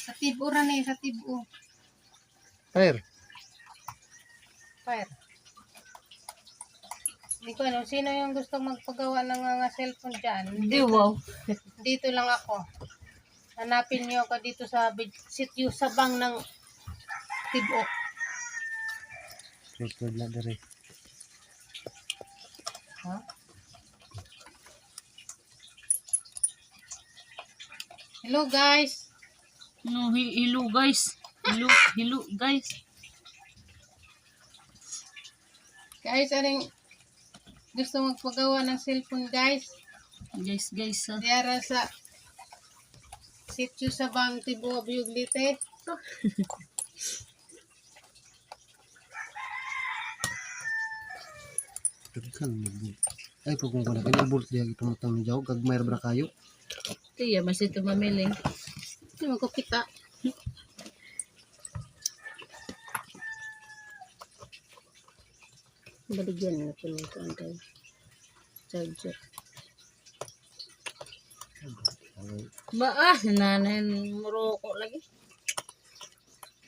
Sa tibo ra ni, sa tibo. Fire. Fire. Hindi ko ano, sino yung gustong magpagawa ng mga cellphone dyan? Hindi, wow. Dito lang ako. Hanapin niyo ako dito sa sitio Sabang ng Tibo. Record na dari. Ha? Hello guys. No, hello guys. Hello guys. Guys, aring gusto magpagawa ng cellphone guys. Guys. Diara sa sitio Sabang Tibo Abiuglite. Daghan mo. Ay pag kung kana kay ubol diha tumutang ni jaw kag mayra bra kayo. Tiya, mas ito mamili. Hindi mo ko kita. Baligyan na po nito ang charger. Nanahin muroko lagi.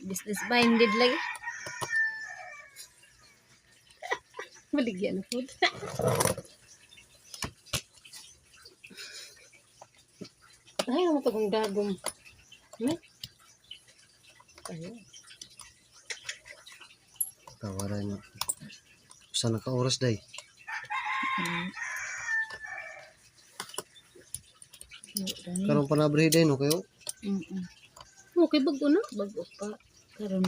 Business minded lagi. Maligyan na po. Ay, naman itong dagom. Ayun. Tawaran niyo. Sana ka oras day. Karon pa na day no kayo. Okay, bago na. Bago pa. Karon